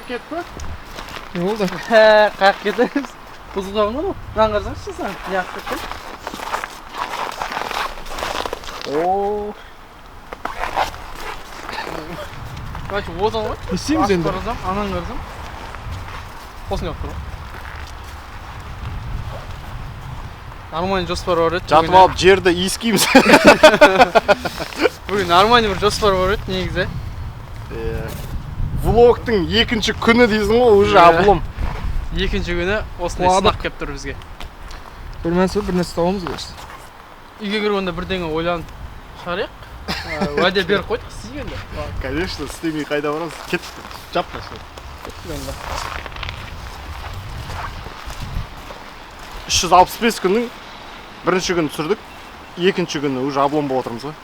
кетіп пе? Не болды? Қаяқ кетеміз. Бұзылған ғой. Мынаны қарасаңшы сен. Неғып кеткен? Ооо. Значит, вот он. Не істейміз енді? Ананы қарасам. Осыны алып тұр. Нормальный жоспар бар еді. Жатып алып жерді иіскейміз. Бүгін нормальный бір жоспар бар еді, негізі. Влогтың екінші күні дейсің ғой, уже абылым. Екінші күні осындай сынақ келіп тұр бізге. Бір нәрсе табамыз ғой. Үйге кіргенде бірдеңе ойланып шығарайық. Уәде беріп қойдық, істейік енді. Конечно, істемей қайда барамыз? Кеттік. Жаппа сол. Кеттік енді. 365 күннің бірінші күні түсірдік, екінші күні уже облом болып отырмыз ғой.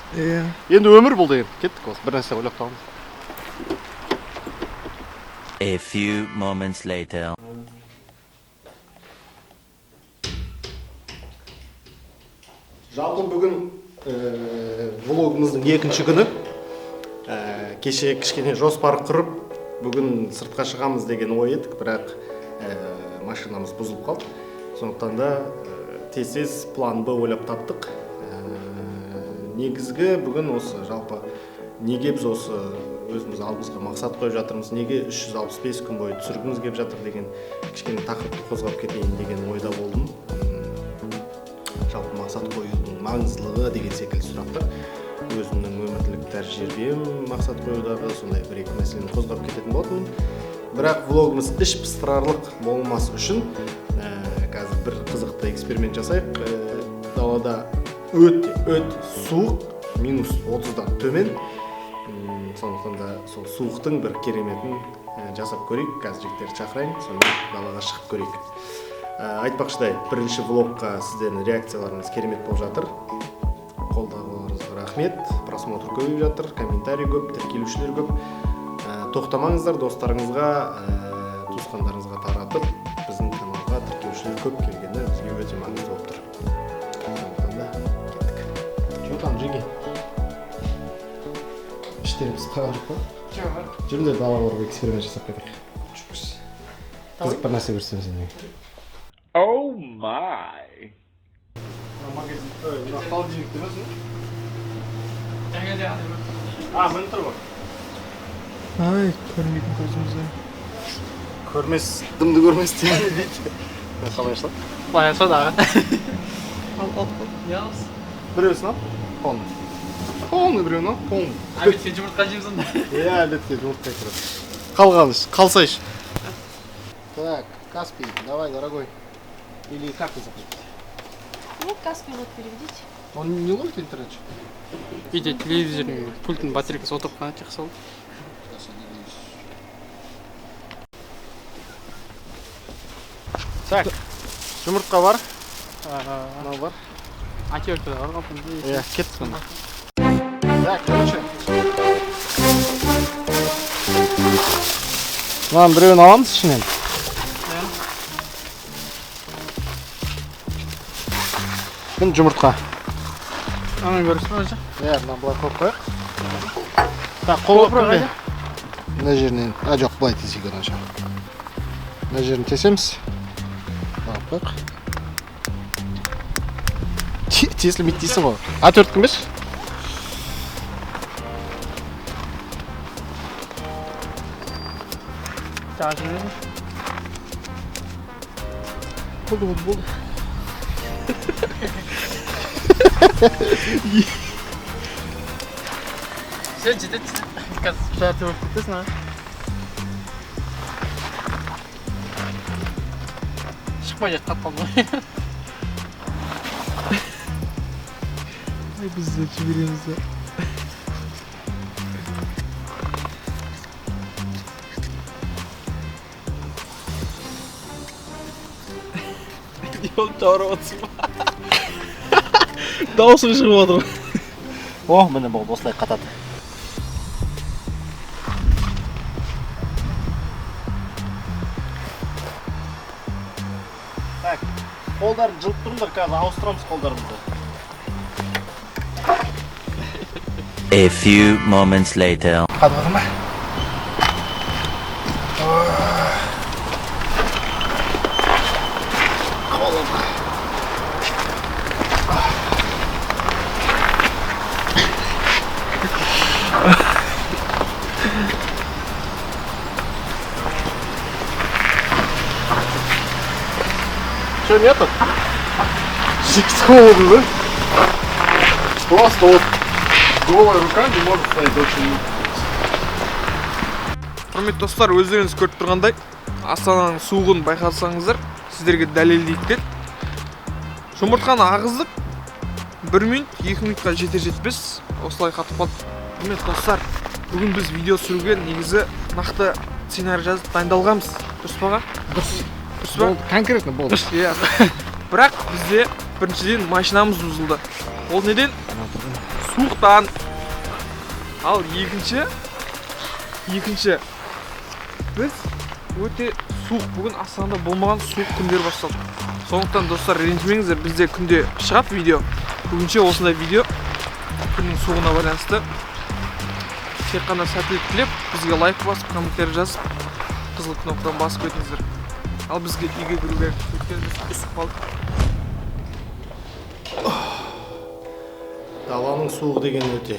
Енді өмір бұл деген. Кеттік осы, бір нәрсе ойлап табамыз. A few moments later. Жалпы бүгін влогымыздың екінші күні. Кеше кішкене жоспар құрып, бүгін сыртқа шығамыз деген ой едік, бірақ машинамыз бұзылып қалды. Сондықтан да тез план Б ойлап таптық. Негізгі бүгін осы жалпы неге біз осы өзіміз алдымызға мақсат қойып жатырмыз, неге 365 күн бойы түсіргіміз келіп жатыр деген кішкене тақырыпты қозғап кетейін деген ойда болдым. Жалпы мақсат қоюдың маңыздылығы деген секілді сұрақтар. Өзімнің өмірлік тәжірибем мақсат қоюдағы сондай бір-екі мәселені қозғап кететін болатынмын. Бірақ влогымыз іш пыстырарлық болмас үшін қазір бір қызықты эксперимент жасайық. Далада өте суық, минус 30-дан төмен. Сондықтан да сол суықтың бір кереметін жасап көрейік. Қазір жігіттерді шақырайын, сонымен далаға шығып көрейік. Айтпақшыдай, бірінші влогқа сіздердің реакцияларыңыз керемет болып жатыр. Қолдағыларыңызға рахмет. Просмотр көбейіп жатыр, комментарий көп, тіркелушілер көп. Тоқтамаңыздар, достарыңызға, туысқандарыңызға таратып, біздің каналға тіркелушілер көп келгені бізге өте маңызды болып тұр. Сондықтан да кеттік. Что там, Жиги? İşlerimiz қалып па? Жоқ. Жүріңдер далаға барып эксперимент жасап кетейік. Қызық бір нәрсе көрсетемін сендерге. Oh my. Мына холодильник емес пе? Жаңа міне тұр ғой. Ай, көрмейтін көзімізді. Көрмес, дымды көрмес дейді. Қалай ашылады? Былай ашады аға. Ал. Яғыз. Біреусін ал. Полный. Полный біреуін ал. Полный. Әбетке жұмыртқа жейміз онда. Әбетке жұмыртқа кіреді. Қалғаныш, қалсайшы. Так, Каспий, давай, дорогой. Или как вы захотите? Ну, Каспий вот переведите. Он не ловит интернет? Үйде телевизордың пультінің батарейкасы отырып қана тек салды. Так, жұмыртқа бар. Мынау бар. Әкелді бар қапын. Кеттік мұнда. Так, короче. Мынаны біреуін аламыз ішінен. Міне жұмыртқа. Аны көрісіп өз. Мына былай қойып қояйық. Так, қол өпірім. Мына жерінен, жоқ, былай тесейік одан шыға. Мына жерін тесеміз. Алып қояйық. Тесілмейді дейсің ғой. А4 кімбеш? Жағын өз. Болды. Сен жетеді. Қазір жарты болып кетесің, а? Шықпай жет қатталды ғой. Ай, біз де жібереміз де. Yol çağırı otur. Dağılsın шығып отыр. О, міне бұл осылай қатады. Так, қолдарын жылып тұрыңдар, қазір ауыстырамыз қолдарымызды. A few moments later. Қады бағыма. еще метод. Фиксован, да? Просто вот голая рука не может стоять очень много. Құрметті достар, өздеріңіз көріп тұрғандай, Астананың суығын байқасаңыздар, сіздерге дәлелдейді. Жұмыртқаны ағыздық, 1 минут, 2 минутқа жетер-жетпес осылай қатып қалды. Құрметті достар, бүгін біз видео түсіруге негізі нақты сценарий жазып дайындалғанбыз. Дұрыс па? Дұрыс па? Конкретно болды. Иә. Бірақ бізде біріншіден машинамыз бұзылды. Ол неден? Суықтан. Ал екінші біз өте суық, бүгін Астанада болмаған суық күндер басталды. Сондықтан достар, ренжімеңіздер, бізде күнде шығады видео. Бүгінше осындай видео күннің суығына байланысты. Тек қана сәттілік тілеп, бізге лайк басып, комментарий жазып, қызыл кнопкадан басып өтіңіздер. Ал бізге үйге кіруге өткеніміз үсіп қалды. Даланың суығы деген өте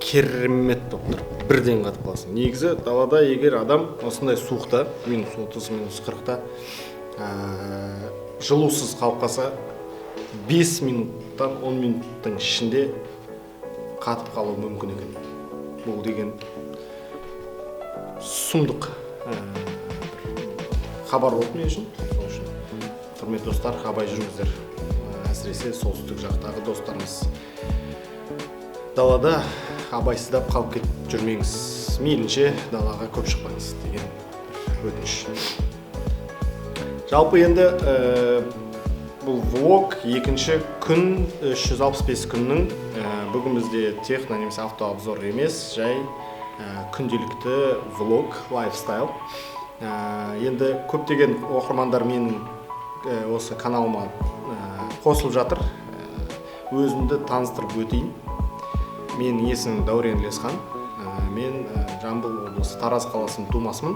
керемет болып тұр. Бірден қатып қаласың. Негізі далада егер адам осындай суықта, минус 30, минус 40-та жылусыз қалып қалса, 5 минуттан 10 минуттың ішінде қатып қалуы мүмкін екен. Бұл деген сұмдық хабар болды мен үшін. Сол үшін құрметті достар, абай жүріңіздер. Әсіресе солтүстік жақтағы достарымыз далада абайсыздап қалып кетіп жүрмеңіз. Мейлінше далаға көп шықпаңыз деген өтініш. Жалпы енді бұл влог екінші күн, 365 күннің. Бүгін бізде техно немесе автообзор емес, жай күнделікті влог, лайфстайл. Енді көптеген оқырмандар менің осы каналыма қосылып жатыр. Өзімді таныстырып өтейін. Менің есімім Дәурен Лесхан. Мен Жамбыл облысы Тараз қаласының тумасымын.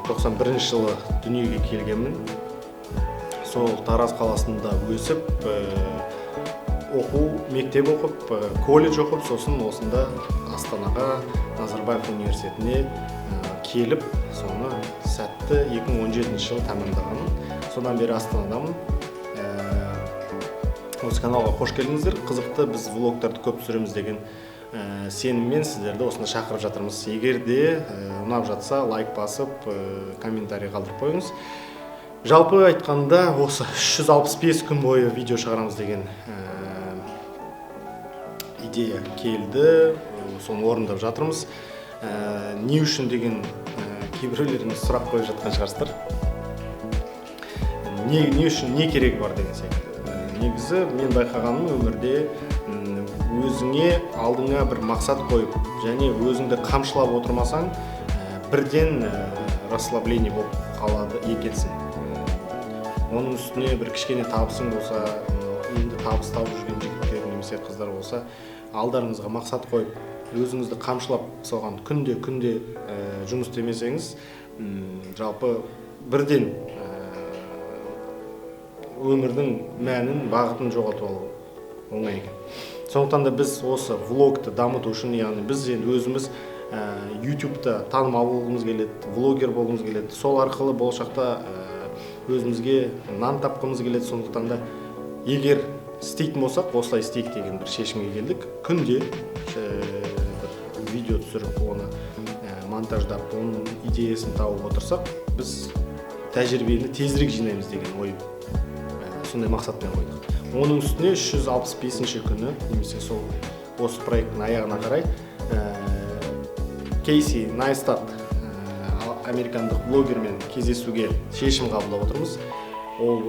91 жылы дүниеге келгенмін. Сол Тараз қаласында өсіп, мектеп оқып, колледж оқып, сосын осында Астанаға, Назарбаев университетіне келіп, соны сәтті 2017 жылы тәмамдағанмын. Содан бері Астанадамын. Осы каналға қош келдіңіздер. Қызықты, біз влогтарды көп түсіреміз деген сеніммен сіздерді осында шақырып жатырмыз. Егер де ұнап жатса, лайк басып, комментарий қалдырып қойыңыз. Жалпы айтқанда осы 365 күн бойы видео шығарамыз деген идея келді. Соны орындап жатырмыз. Не үшін деген кейбіреулеріңіз сұрақ қойып жатқан шығарсыздар. Не үшін, не керек бар деген секілді. Негізі мен байқағаным өмірде өзіңе алдыңа бір мақсат қойып, және өзіңді қамшылап отырмасаң, бірден расслабление болып қалады екенсің. Оның үстіне бір кішкене табысың болса, енді табыс тауып жүрген жігіттер немесе қыздар болса, алдарыңызға мақсат қойып, өзіңізді қамшылап соған күнде жұмыс істемесеңіз, жалпы бірден өмірдің мәнін, бағытын жоғалтып алу оңай екен. Сондықтан да біз осы влогты дамыту үшін, яғни біз өзіміз YouTube-та танымал болғымыз келеді, влогер болғымыз келеді. Сол арқылы болашақта өзімізге нан тапқымыз келеді. Сондықтан да егер істейтін болсақ, осылай істейік деген бір шешімге келдік. Күнде бір видео түсіріп, оны монтаждап, оның идеясын тауып отырсақ, біз тәжірибені тезірек жинаймыз деген ой, сондай мақсатпен қойдық. Оның үстіне 365-ші күні, немесе сол осы проекттің аяғына қарай, Кейси Найстат, американдық блогермен кездесуге шешім қабылдап отырмыз. Ол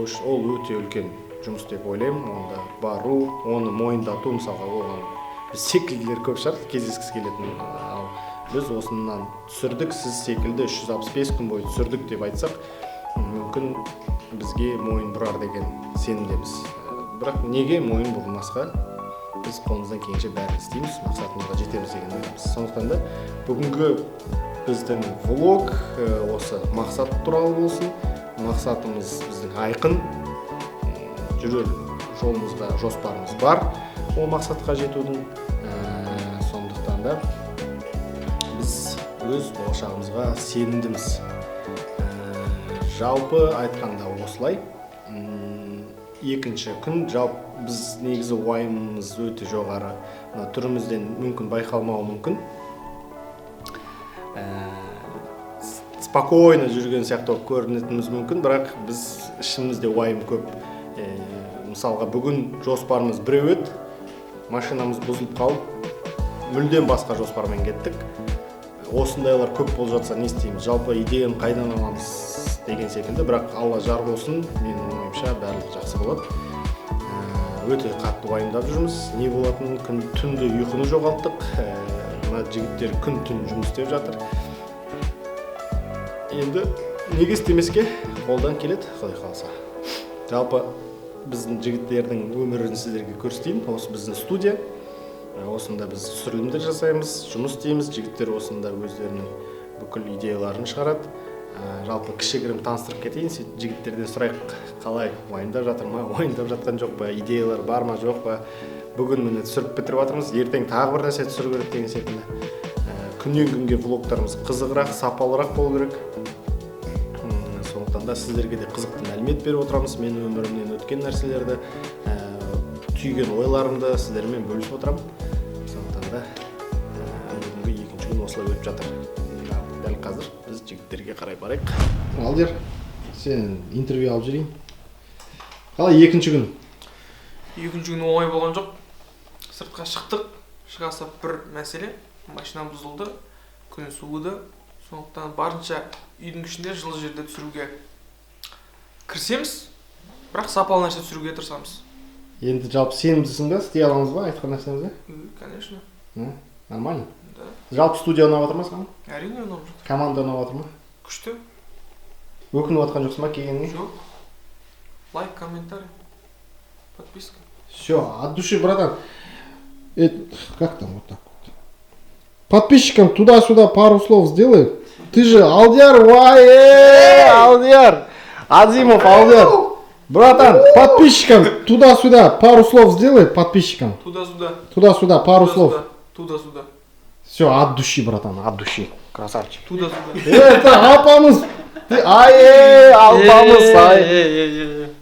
өте үлкен жұмыс деп ойлаймын. Онда бару, оны мойындату, мысалға оған біз секілділер көп шығар, кездескісі келетін. Ал біз осынан түсірдік, сіз секілді 365 күн бойы түсірдік деп айтсақ, мүмкін бізге мойын бұрар деген сенімдеміз. Бірақ неге мойын бұрмасқа? Біз қолымыздан келгенше бәрін істейміз, мақсатымызға жетеміз деген ойдамыз. Сондықтан да бүгінгі біздің влог осы мақсат туралы болсын. Мақсатымыз біздің айқын, жүрер жолымызда жоспарымыз бар ол мақсатқа жетудің. Сондықтан да біз өз болашағымызға сенімдіміз. Жалпы айтқанда осылай. екінші күн жалпы біз негізі уайымымыз өте жоғары. Мына түрімізден мүмкін байқалмауы мүмкін. Спокойно жүрген сияқты болып көрінетініміз мүмкін, бірақ біз ішімізде уайым көп. Мысалға бүгін жоспарымыз біреу еді, машинамыз бұзылып қалып, мүлдем басқа жоспармен кеттік. Осындайлар көп болып жатса не істейміз? Жалпы идеяны қайдан аламыз деген секілді, бірақ Алла жар болсын, менің ойымша барлығы жақсы болады. Өте қатты уайымдап жүрміз. Не болатынын түнде ұйқыны жоғалттық. Мына жігіттер күн-түн жұмыс істеп жатыр. Енді неге істемеске қолдан келеді, Құдай қаласа. Жалпы біздің жігіттердің өмірін сіздерге көрсетейін. Осы біздің студия. Осында біз түсірілімдер жасаймыз, жұмыс істейміз. Жігіттер осында өздерінің бүкіл идеяларын шығарады. Жалпы кішігірім таныстырып кетейін. Жігіттерден сұрайық, қалай, уайымдап жатыр ма, уайымдап жатқан жоқ па, идеялар бар ма, жоқ па. Бүгін міне түсіріп бітіріп жатырмыз. Ертең тағы бір нәрсе түсіру керек деген секілді. Күннен күнге влогтарымыз қызығырақ, сапалырақ болу керек. Сондықтан да сіздерге де қызықты мәлімет беріп отырамыз. Мен өмірімнен өткен нәрселерді, түйген ойларымды сіздермен бөлісіп отырамын. Сондықтан да бүгінгі екінші күн осылай өтіп жатыр. Дәл қазір біз жігіттерге қарай барайық. Алдияр, сен интервью алып жүрейін. Қалай екінші күн? Екінші күн оңай болған жоқ. Сыртқа шықтық. Шыға сап бір мәселе. Машинам бұзылды. Күн суыды. Сондықтан барынша үйдің ішінде жылы жерде түсіруге кірісеміз. Бірақ сапалы нәрсе түсіруге тырысамыз. Енді жалпы сенімдісің ба? Істей аламыз ба айтқан нәрсемізді? Конечно. Нормально? Да. Жалпы студия ұнап жатыр ма саған? Әрине ұнап жатыр. Команда ұнап жатыр ма? Күшті. Өкініп жатқан жоқсың ба келгеніңе? Жоқ. Лайк, комментарий, подписка. Все, от души, братан. Как там вот так вот? Подписчикам туда-сюда пару слов сделай. Ты же Алдияр, Алдияр! Азимов, Алдияр! Братан, подписчикам туда-сюда пару слов сделай, подписчикам. Туда-сюда. Туда-сюда пару слов. Туда-сюда. Все, от души, братан, от души. Красавчик. Туда-сюда. Это Апамыз. Апамыз.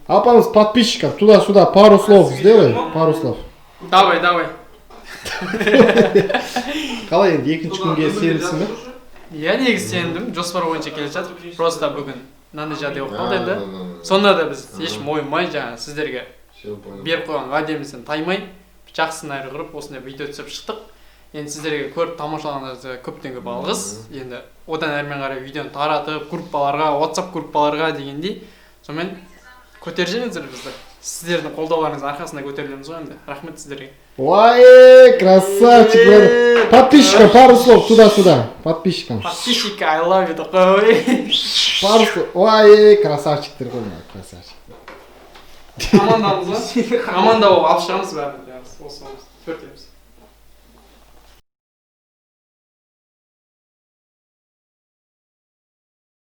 Апамыз подписчикам туда-сюда пару слов сделай, пару слов. Давай. Қалай енді екінші күнге сенімдісің бе? Я негізі сендім, жоспар бойынша келе жатыр. Просто бүгін мынандай жағдай болып қалды енді. Сонда да біз еш мойымай жаңа сіздерге беріп қойған уәдемізден таймай, жақсы нәрі құрып осындай видео түсіріп шықтық. Енді сіздерге көріп тамашалағандарыңызға көптен көп алғыс. Енді одан әрмен қарай видеоны таратып, группаларға, WhatsApp группаларға дегендей. Сонымен көтерсеңіздер бізді. Сіздердің қолдауларыңыздың арқасында көтерілеміз ғой енді. Рахмет сіздерге. Красавчик, брат. Подписчикам пару слов туда-сюда. Подписчикам. Подписчики, I love you такой. Пару слов. Красавчиктер ғой, красавчик. Командамыз ба? Команда болып алып шығамыз бәрін. Осы төртеуміз.